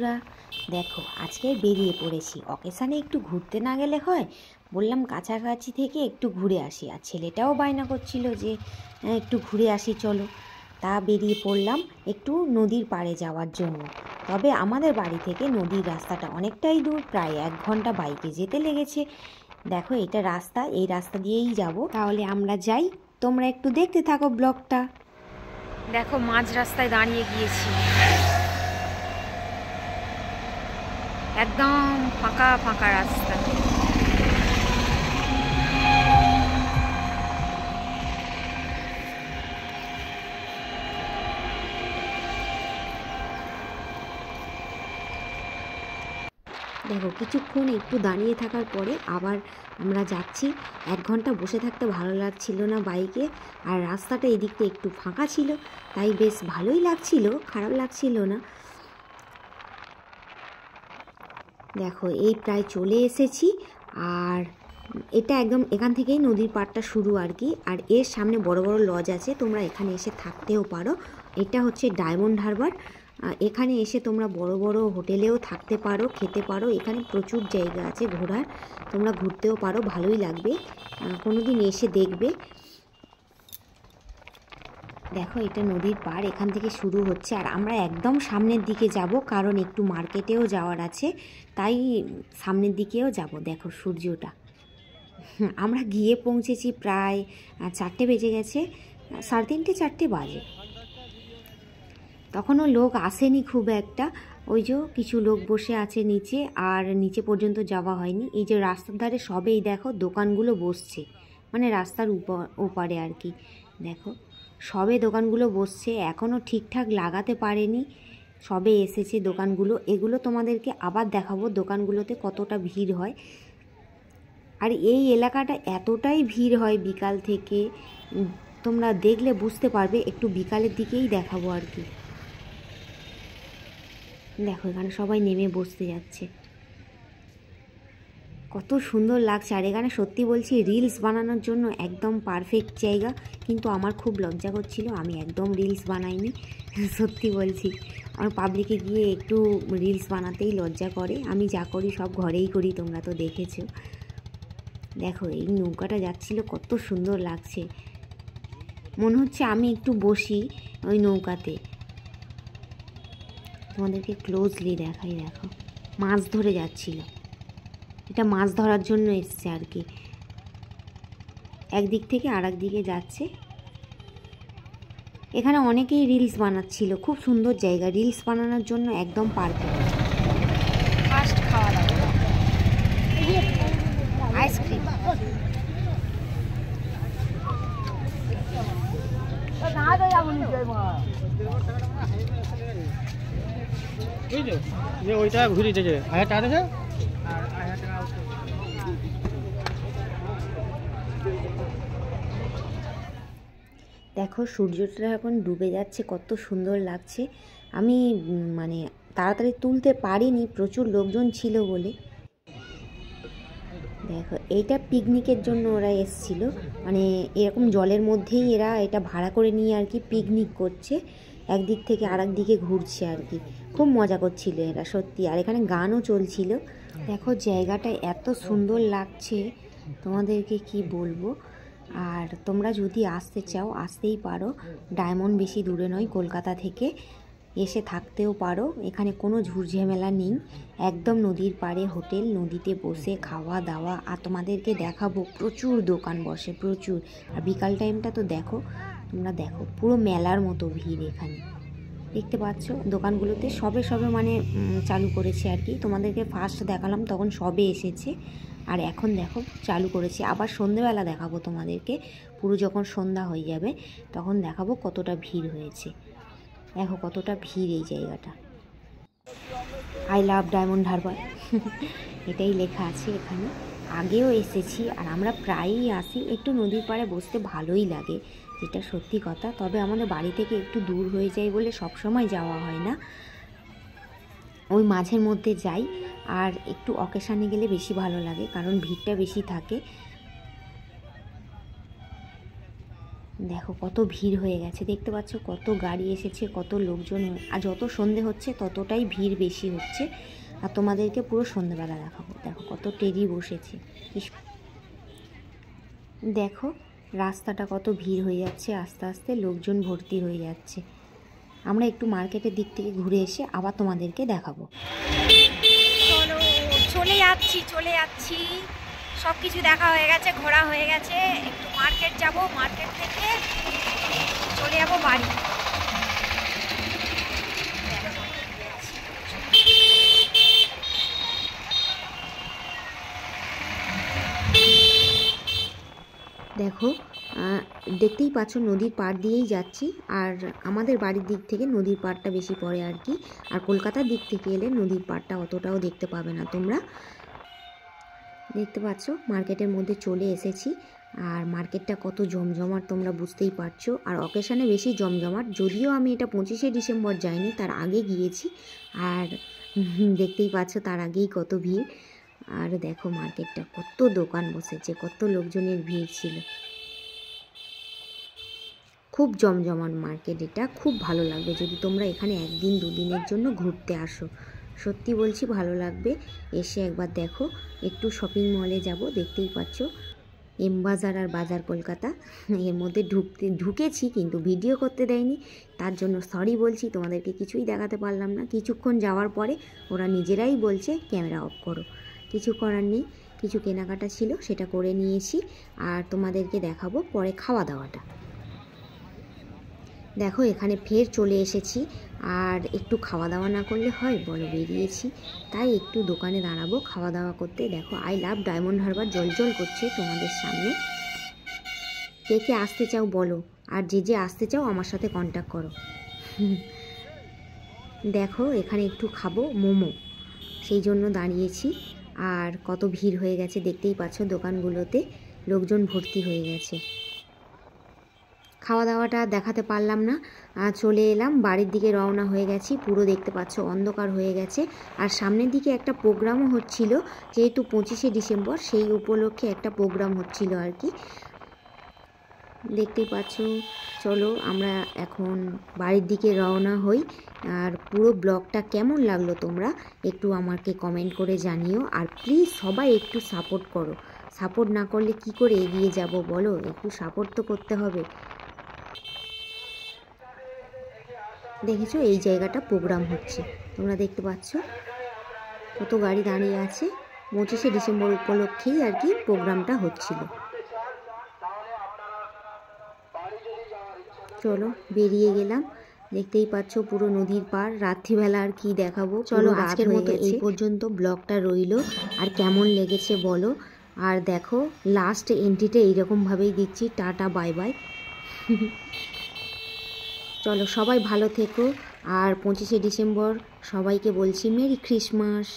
বন্ধুরা, দেখো আজকে বেরিয়ে পড়েছি। অকেশানে একটু ঘুরতে না গেলে হয়, বললাম কাছাকাছি থেকে একটু ঘুরে আসি। আর ছেলেটাও বায়না করছিল যে একটু ঘুরে আসি চলো। তা বেরিয়ে পড়লাম একটু নদীর পাড়ে যাওয়ার জন্য। তবে আমাদের বাড়ি থেকে নদীর রাস্তাটা অনেকটাই দূর, প্রায় 1 ঘন্টা বাইকে যেতে লেগেছে। দেখো এটা রাস্তা, এই রাস্তা দিয়েই যাব। তাহলে আমরা যাই, তোমরা একটু দেখতে থাকো ব্লগটা। দেখো মাঝ রাস্তায় দাঁড়িয়ে গিয়েছি, একদম ফাঁকা ফাঁকা রাস্তা। দেখো কিছুক্ষণ একটু দাঁড়িয়ে থাকার পরে আবার আমরা যাচ্ছি। 1 ঘন্টা বসে থাকতে ভালো লাগছিল না বাইকে, আর রাস্তাটা এদিকটা একটু ফাঁকা ছিল, তাই বেশ ভালোই লাগছিল, খারাপ লাগছিল না। দেখো এই প্রায় চলে এসেছি, আর এটা একদম এখান থেকেই নদীর পাড়টা শুরু আর কি। আর এর সামনে বড় বড় লজ আছে, তোমরা এখানে এসে থাকতেও পারো। এটা হচ্ছে ডায়মন্ড হারবার। এখানে এসে তোমরা বড় বড় হোটেলেও থাকতে পারো, খেতে পারো। এখানে প্রচুর জায়গা আছে ঘোরার, তোমরা ঘুরতেও পারো, ভালোই লাগবে। কোনো দিন এসে দেখবে। দেখো এটা নদীর পাড়, এখান থেকে শুরু হচ্ছে। আর আমরা একদম সামনের দিকে যাব, কারণ একটু মার্কেটেও যাওয়ার আছে, তাই সামনের দিকেও যাব। দেখো সূর্যটা, আমরা গিয়ে পৌঁছেছি প্রায় 4টে বেজে গেছে, 3:30 4টে বাজে। তখনও লোক আসেনি খুব একটা, ওই যে কিছু লোক বসে আছে নিচে, আর নিচে পর্যন্ত যাওয়া হয়নি। এই যে রাস্তার ধারে সবেই দেখো দোকানগুলো বসছে, মানে রাস্তার ওপারে আর কি। দেখো সবে দোকানগুলো বসছে, এখনও ঠিকঠাক লাগাতে পারেনি, সবে এসেছে দোকানগুলো। এগুলো তোমাদেরকে আবার দেখাবো দোকানগুলোতে কতটা ভিড় হয়। আর এই এলাকাটা এতটাই ভিড় হয় বিকাল থেকে, তোমরা দেখলে বুঝতে পারবে। একটু বিকালের দিকেই দেখাবো আর কি। দেখো এখানে সবাই নেমে বসতে যাচ্ছে, কত সুন্দর লাগছে। আর এখানে সত্যি বলছি রিলস বানানোর জন্য একদম পারফেক্ট জায়গা। কিন্তু আমার খুব লজ্জা করছিল, আমি একদম রিলস বানাইনি, সত্যি বলছি। আমার পাবলিকে গিয়ে একটু রিলস বানাতেই লজ্জা করে। আমি যা করি সব ঘরেই করি, তোমরা তো দেখেছো। দেখো এই নৌকাটা যাচ্ছিল, কত সুন্দর লাগছে, মনে হচ্ছে আমি একটু বসি ওই নৌকাতে। তোমাদেরকে ক্লোজলি দেখাই, দেখো মাছ ধরে যাচ্ছিল। এটা মাছ ধরার জন্য এসছে আর কি, একদিক থেকে আর দিকে যাচ্ছে। এখানে অনেকেই রিলস বানাচ্ছিল, খুব সুন্দর জায়গা, রিলস বানানোর জন্য একদম পারফেক্ট। ফার্স্ট খাওয়া দাওয়া আইসক্রিম। ওইটা ঘুরে যেতে 1000 টাকা আছে। দেখো সূর্যটা এখন ডুবে যাচ্ছে, কত সুন্দর লাগছে। আমি মানে তাড়াতাড়ি তুলতে পারিনি, প্রচুর লোকজন ছিল বলে। দেখো এইটা পিকনিকের জন্য ওরা এসছিল, মানে এরকম জলের মধ্যেই এরা এটা ভাড়া করে নিয়ে আর কি পিকনিক করছে, একদিক থেকে আর দিকে ঘুরছে আর কি। খুব মজা করছিল এরা সত্যি। আর এখানে গানও চলছিল। দেখো জায়গাটা এত সুন্দর লাগছে, তোমাদেরকে কি বলবো। আর তোমরা যদি আসতে চাও আসতেই পারো, ডায়মন্ড বেশি দূরে নয় কলকাতা থেকে, এসে থাকতেও পারো। এখানে কোনো ঝুটঝামেলা নেই, একদম নদীর পাড়ে হোটেল, নদীতে বসে খাওয়া দাওয়া। আর তোমাদেরকে দেখাবো প্রচুর দোকান বসে, প্রচুর। আর বিকাল টাইমটা তো দেখো, তোমরা দেখো পুরো মেলার মতো ভিড় এখানে, দেখতে পাচ্ছ। দোকানগুলোতে সবে সবে মানে চালু করেছে আর কি। তোমাদেরকে ফার্স্ট দেখালাম তখন সবে এসেছে, আর এখন দেখো চালু করেছে। আবার সন্ধেবেলা দেখাবো তোমাদেরকে, পুরো যখন সন্ধ্যা হয়ে যাবে তখন দেখাবো কতটা ভিড় হয়েছে। দেখো কতটা ভিড় এই জায়গাটা। আই লাভ ডায়মন্ড হারবার এটাই লেখা আছে এখানে। আগেও এসেছি, আর আমরা প্রায়ই আসি, একটু নদীর পাড়ে বসতে ভালোই লাগে, যেটা সত্যি কথা। তবে আমাদের বাড়ি থেকে একটু দূর হয়ে যায় বলে সবসময় যাওয়া হয় না, ওই মাঝের মধ্যে যাই। আর একটু অকেশানে গেলে বেশি ভালো লাগে, কারণ ভিড়টা বেশি থাকে। দেখো কত ভিড় হয়ে গেছে, দেখতে পাচ্ছ কত গাড়ি এসেছে, কত লোকজন। আর যত সন্ধে হচ্ছে ততটাই ভিড় বেশি হচ্ছে। আর তোমাদেরকে পুরো সন্ধেবেলা দেখাবো। দেখো কত টেরি বসেছে। দেখো রাস্তাটা কত ভিড় হয়ে যাচ্ছে, আস্তে আস্তে লোকজন ভর্তি হয়ে যাচ্ছে। আমরা একটু মার্কেটের দিক থেকে ঘুরে এসে আবার তোমাদেরকে দেখাবো। চলে যাচ্ছি, সব কিছু দেখা হয়ে গেছে, ঘোরা হয়ে গেছে। একটু মার্কেট যাব, মার্কেট থেকে চলে যাব বাড়ি। দেখো দেখতেই পাচ্ছ নদীর পাড় দিয়েই যাচ্ছি। আর আমাদের বাড়ির দিক থেকে নদীর পাড়টা বেশি পড়ে আর কি। আর কলকাতার দিক থেকে এলে নদীর পাড়টা অতটাও দেখতে পাবে না তোমরা। দেখতে পাচ্ছ মার্কেটের মধ্যে চলে এসেছি। আর মার্কেটটা কত জমজমাট তোমরা বুঝতেই পারছো। আর অকেশানে বেশি জমজমাট, যদিও আমি এটা 25শে ডিসেম্বর যাইনি, তার আগে গিয়েছি। আর দেখতেই পাচ্ছ তার আগেই কত ভিড়। আর দেখো মার্কেটটা কত দোকান বসেছে, কত লোকজনের ভিড় ছিল। খুব জমজমাট মার্কেট, এটা খুব ভালো লাগবে যদি তোমরা এখানে একদিন দুদিনের জন্য ঘুরতে আসো। সত্যি বলছি ভালো লাগবে, এসে একবার দেখো। একটু শপিং মলে যাব, দেখতেই পাচ্ছ এম বাজার আর বাজার কলকাতা, এর মধ্যে ঢুকেছি কিন্তু ভিডিও করতে দেয়নি, তার জন্য সরি বলছি। তোমাদেরকে কিছুই দেখাতে পারলাম না। কিছুক্ষণ যাওয়ার পরে ওরা নিজেরাই বলছে ক্যামেরা অফ করো। কিছু করার নেই, কিছু কেনাকাটা ছিল সেটা করে নিয়েছি। আর তোমাদেরকে দেখাবো পরে খাওয়া দাওয়াটা। দেখো এখানে ফের চলে এসেছি। আর একটু খাওয়া দাওয়া না করলে হয় বলো, বেরিয়েছি তাই একটু দোকানে দাঁড়াবো খাওয়া দাওয়া করতে। দেখো আই লাভ ডায়মন্ড হারবার জলজল করছে তোমাদের সামনে। কে কে আসতে চাও বলো, আর যে আসতে চাও আমার সাথে কন্ট্যাক্ট করো। দেখো এখানে একটু খাবো মোমো, সেই জন্য দাঁড়িয়েছি। আর কত ভিড় হয়ে গেছে দেখতেই পাচ্ছ, দোকানগুলোতে লোকজন ভর্তি হয়ে গেছে। খাওয়া দাওয়াটা দেখাতে পারলাম না, চলে এলাম বাড়ির দিকে, রওনা হয়ে গেছি। পুরো দেখতে পাচ্ছ অন্ধকার হয়ে গেছে। আর সামনের দিকে একটা প্রোগ্রামও হচ্ছিল, যেহেতু 25শে ডিসেম্বর সেই উপলক্ষে একটা প্রোগ্রাম হচ্ছিল আর কি, দেখতেই পাচ্ছ। চলো আমরা এখন বাড়ির দিকে রওনা হই। আর পুরো ব্লগটা কেমন লাগলো তোমরা একটু আমাকে কমেন্ট করে জানিও। আর প্লিজ সবাই একটু সাপোর্ট করো, সাপোর্ট না করলে কি করে এগিয়ে যাব বলো, একটু সাপোর্ট তো করতে হবে। দেখেছো এই জায়গাটা প্রোগ্রাম হচ্ছে, তোমরা দেখতে পাচ্ছ কত গাড়ি দাঁড়িয়ে আছে। 25শে ডিসেম্বর উপলক্ষেই আর কি প্রোগ্রামটা হচ্ছিল। চলো বেরিয়ে গেলাম, দেখতেই পাচ্ছ পুরো নদীর পাড়। রাত্রিবেলা আর কি দেখাবো, চলো আজকের মতো এই পর্যন্ত ব্লগটা রইল। আর কেমন লেগেছে বলো। আর দেখো লাস্ট এন্ট্রিটা এইরকমভাবেই দিচ্ছি, টাটা বাই বাই। চলো সবাই ভালো থেকো। আর 25শে ডিসেম্বর সবাইকে বলছি মেরি ক্রিসমাস।